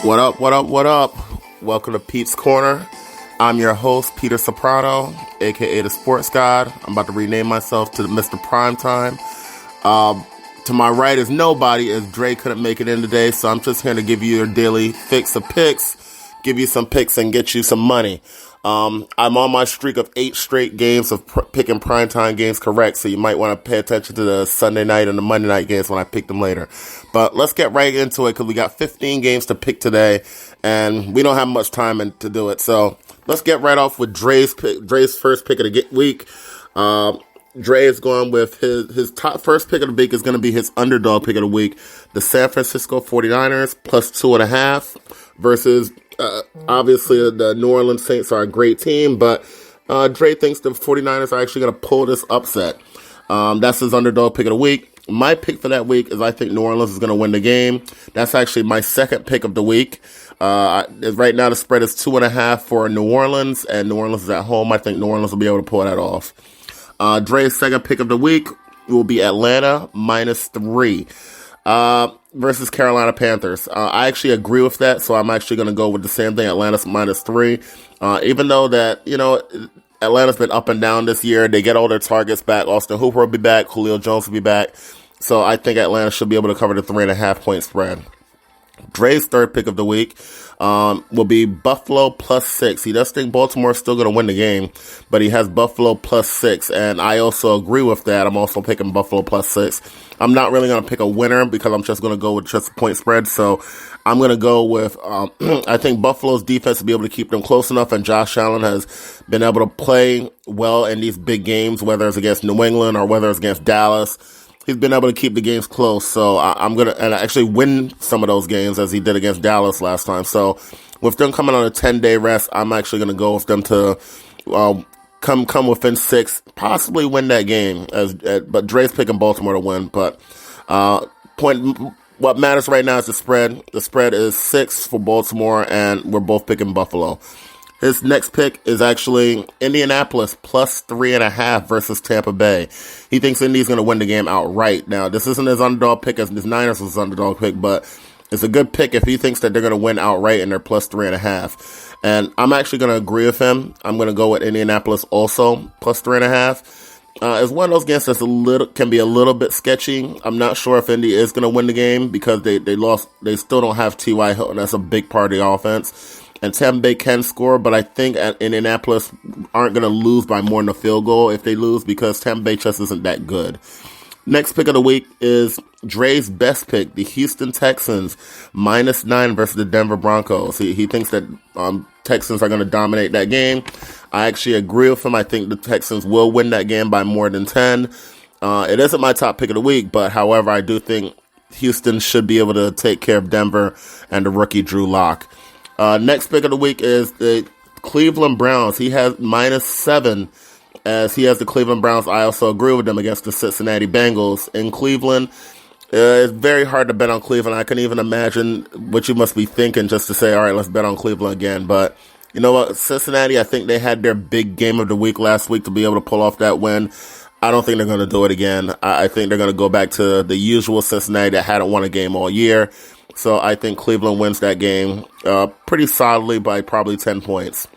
What up, what up, what up? Welcome to Pete's Corner. I'm your host, Peter Soprano, aka the Sports God. I'm about to rename myself to Mr. Primetime. To my right is nobody, as Dre couldn't make it in today, so I'm just here to give you your daily fix of picks, give you some picks, and get you some money. I'm on my streak of 8 straight games of picking primetime games correct, so you might want to pay attention to the Sunday night and the Monday night games when I pick them later. But let's get right into it, because we got 15 games to pick today, and we don't have much time to do it. So let's get right off with Dre's first pick of the week. Dre is going with his top first pick of the week is going to be his underdog pick of the week, the San Francisco 49ers plus 2.5 versus obviously the New Orleans Saints are a great team, but Dre thinks the 49ers are actually going to pull this upset. That's his underdog pick of the week. My pick for that week is I think New Orleans is going to win the game. That's actually my second pick of the week. Right now the spread is 2.5 for New Orleans, and New Orleans is at home. I think New Orleans will be able to pull that off. Dre's second pick of the week will be Atlanta -3 versus Carolina Panthers. I actually agree with that, so I'm actually going to go with the same thing, Atlanta's -3. Even though that, Atlanta's been up and down this year, they get all their targets back. Austin Hooper will be back. Julio Jones will be back. So I think Atlanta should be able to cover the 3.5 point spread. Dre's third pick of the week will be Buffalo +6. He does think Baltimore is still going to win the game, but he has Buffalo +6, and I also agree with that. I'm also picking Buffalo +6. I'm not really going to pick a winner because I'm just going to go with just a point spread, so I'm going to go with I think Buffalo's defense will be able to keep them close enough, and Josh Allen has been able to play well in these big games, whether it's against New England or whether it's against Dallas. He's been able to keep the games close, so I'm going to actually win some of those games as he did against Dallas last time. So with them coming on a 10-day rest, I'm actually going to go with them to come within 6, possibly win that game. But Dre's picking Baltimore to win. But what matters right now is the spread. The spread is 6 for Baltimore, and we're both picking Buffalo. His next pick is actually Indianapolis +3.5 versus Tampa Bay. He thinks Indy's going to win the game outright. Now, this isn't his underdog pick as his Niners was his underdog pick, but it's a good pick if he thinks that they're going to win outright and they're +3.5. And I'm actually going to agree with him. I'm going to go with Indianapolis also +3.5. It's one of those games that's can be a little bit sketchy. I'm not sure if Indy is going to win the game because they lost. They still don't have T.Y. Hilton. That's a big part of the offense. And Tampa Bay can score, but I think Indianapolis aren't going to lose by more than a field goal if they lose because Tampa Bay just isn't that good. Next pick of the week is Dre's best pick, the Houston Texans -9 versus the Denver Broncos. He thinks that Texans are going to dominate that game. I actually agree with him. I think the Texans will win that game by more than 10. It isn't my top pick of the week, but however, I do think Houston should be able to take care of Denver and the rookie Drew Lock. Next pick of the week is the Cleveland Browns. He has -7 as he has the Cleveland Browns. I also agree with them against the Cincinnati Bengals in Cleveland. It's very hard to bet on Cleveland. I can even imagine what you must be thinking just to say, all right, let's bet on Cleveland again. But you know what? Cincinnati, I think they had their big game of the week last week to be able to pull off that win. I don't think they're going to do it again. I think they're going to go back to the usual Cincinnati that hadn't won a game all year. So I think Cleveland wins that game pretty solidly by probably 10 points.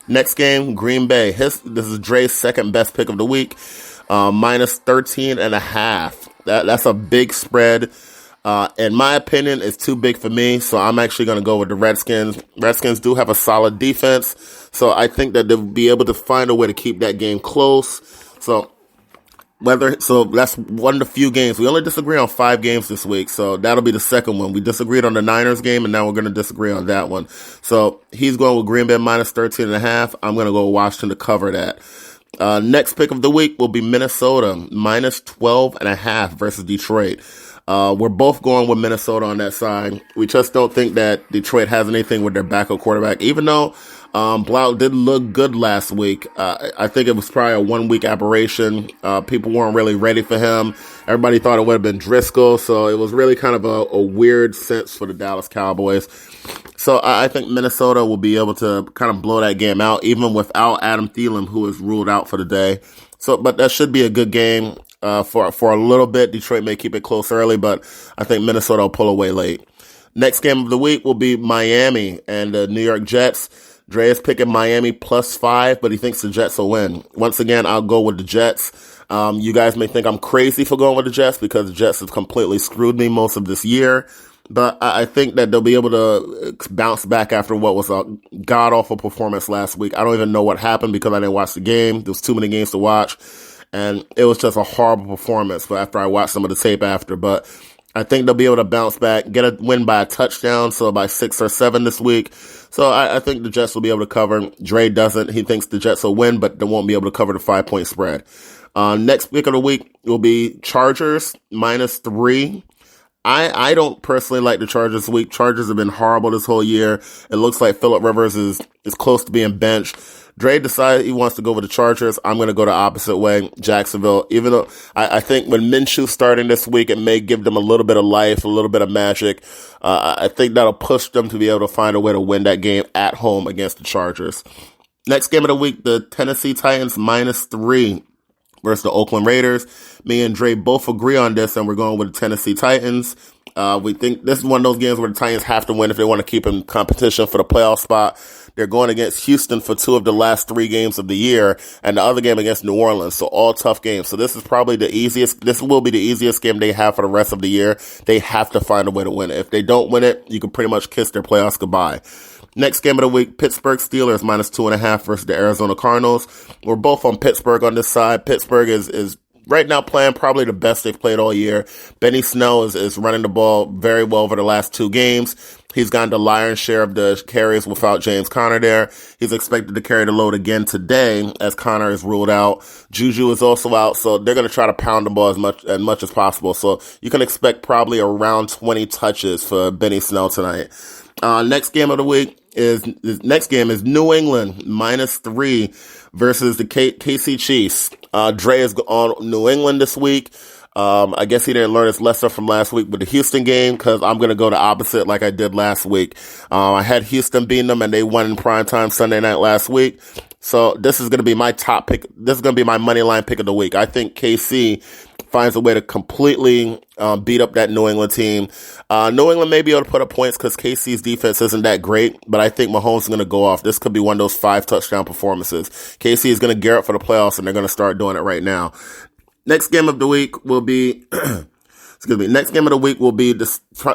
Next game, Green Bay. This is Dre's second best pick of the week, -13.5. That's a big spread. In my opinion, it's too big for me, so I'm actually going to go with the Redskins. Redskins do have a solid defense, so I think that they'll be able to find a way to keep that game close. So that's one of the few games. We only disagree on 5 games this week, so that'll be the second one. We disagreed on the Niners game, and now we're going to disagree on that one. So he's going with Green Bay -13.5. I'm going to go with Washington to cover that. Next pick of the week will be Minnesota -12.5 versus Detroit. We're both going with Minnesota on that side. We just don't think that Detroit has anything with their backup quarterback, even though Blount did look good last week. I think it was probably a 1-week aberration. People weren't really ready for him. Everybody thought it would have been Driscoll, so it was really kind of a weird sense for the Dallas Cowboys. So I think Minnesota will be able to kind of blow that game out, even without Adam Thielen, who is ruled out for the day. So, but that should be a good game for a little bit. Detroit may keep it close early, but I think Minnesota will pull away late. Next game of the week will be Miami and the New York Jets. Dre is picking Miami +5, but he thinks the Jets will win. Once again, I'll go with the Jets. You guys may think I'm crazy for going with the Jets because the Jets have completely screwed me most of this year. But I think that they'll be able to bounce back after what was a god-awful performance last week. I don't even know what happened because I didn't watch the game. There was too many games to watch. And it was just a horrible performance. But after I watched some of the tape after. But I think they'll be able to bounce back, get a win by a touchdown, so by 6 or 7 this week. So I think the Jets will be able to cover. Dre doesn't. He thinks the Jets will win, but they won't be able to cover the 5-point spread. Next pick of the week will be Chargers -3. I don't personally like the Chargers this week. Chargers have been horrible this whole year. It looks like Phillip Rivers is close to being benched. Dre decided he wants to go with the Chargers. I'm going to go the opposite way, Jacksonville. Even though I think when Minshew's starting this week, it may give them a little bit of life, a little bit of magic. I think that'll push them to be able to find a way to win that game at home against the Chargers. Next game of the week, the Tennessee Titans -3 versus the Oakland Raiders. Me and Dre both agree on this, and we're going with the Tennessee Titans. We think this is one of those games where the Titans have to win if they want to keep in competition for the playoff spot. They're going against Houston for 2 of the last 3 games of the year, and the other game against New Orleans. So all tough games. So this is probably this will be the easiest game they have for the rest of the year. They have to find a way to win it. If they don't win it, you can pretty much kiss their playoffs goodbye. Next game of the week, Pittsburgh Steelers -2.5 versus the Arizona Cardinals. We're both on Pittsburgh on this side. Pittsburgh is right now playing probably the best they've played all year. Benny Snell is running the ball very well over the last 2 games. He's gotten the lion's share of the carries without James Conner there. He's expected to carry the load again today as Conner is ruled out. Juju is also out, so they're going to try to pound the ball as much as possible. So you can expect probably around 20 touches for Benny Snell tonight. Next game of the week is New England -3 versus the KC Chiefs. Dre is on New England this week. I guess he didn't learn his lesson from last week with the Houston game because I'm going to go the opposite like I did last week. I had Houston beating them and they won in primetime Sunday night last week. So this is going to be my top pick. This is going to be my money line pick of the week. I think KC finds a way to completely beat up that New England team. New England may be able to put up points because KC's defense isn't that great, but I think Mahomes is going to go off. This could be one of those 5 touchdown performances. KC is going to gear up for the playoffs, and they're going to start doing it right now. Next game of the week will be, Next game of the week will be the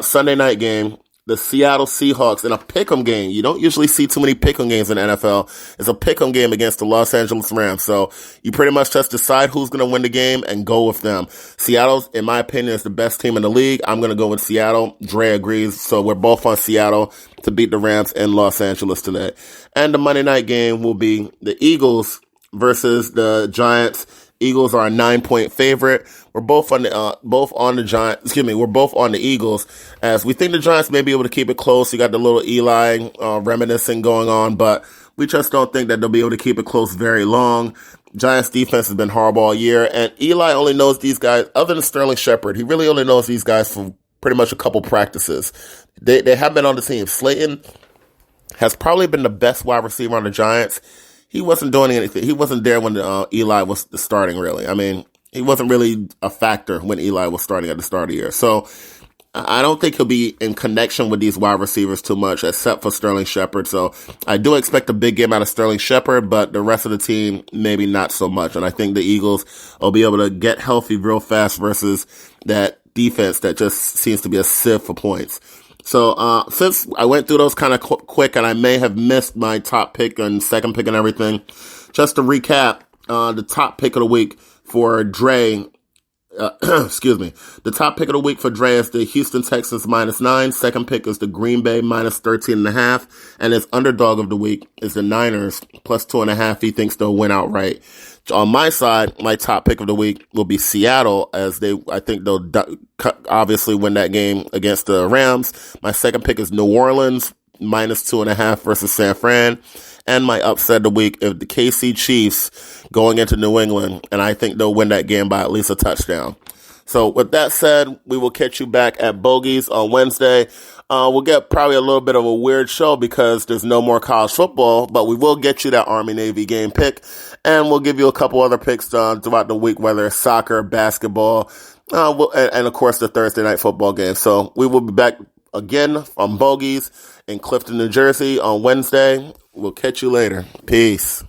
Sunday night game, the Seattle Seahawks in a pick'em game. You don't usually see too many pick'em games in the NFL. It's a pick'em game against the Los Angeles Rams. So you pretty much just decide who's going to win the game and go with them. Seattle, in my opinion, is the best team in the league. I'm going to go with Seattle. Dre agrees. So we're both on Seattle to beat the Rams in Los Angeles today. And the Monday night game will be the Eagles versus the Giants. Eagles are a 9-point favorite. We're both on the Giants. We're both on the Eagles as we think the Giants may be able to keep it close. You got the little Eli reminiscing going on, but we just don't think that they'll be able to keep it close very long. Giants defense has been horrible all year, and Eli only knows these guys, other than Sterling Shepard, he really only knows these guys for pretty much a couple practices. They have been on the team. Slayton has probably been the best wide receiver on the Giants. He wasn't doing anything. He wasn't there when Eli was starting, really. I mean, he wasn't really a factor when Eli was starting at the start of the year. So I don't think he'll be in connection with these wide receivers too much, except for Sterling Shepard. So I do expect a big game out of Sterling Shepard, but the rest of the team, maybe not so much. And I think the Eagles will be able to get healthy real fast versus that defense that just seems to be a sieve for points. So, since I went through those kind of quick and I may have missed my top pick and second pick and everything, just to recap, the top pick of the week for Dre, the top pick of the week for Dre is the Houston Texans -9. Second pick is the Green Bay -13.5. And his underdog of the week is the Niners +2.5. He thinks they'll win outright. On my side, my top pick of the week will be Seattle, as I think they'll obviously win that game against the Rams. My second pick is New Orleans, -2.5 versus San Fran. And my upset of the week is the KC Chiefs going into New England, and I think they'll win that game by at least a touchdown. So with that said, we will catch you back at Bogies on Wednesday. We'll get probably a little bit of a weird show because there's no more college football, but we will get you that Army-Navy game pick, and we'll give you a couple other picks throughout the week, whether it's soccer, basketball, and of course the Thursday night football game. So we will be back again from Bogies in Clifton, New Jersey on Wednesday. We'll catch you later. Peace.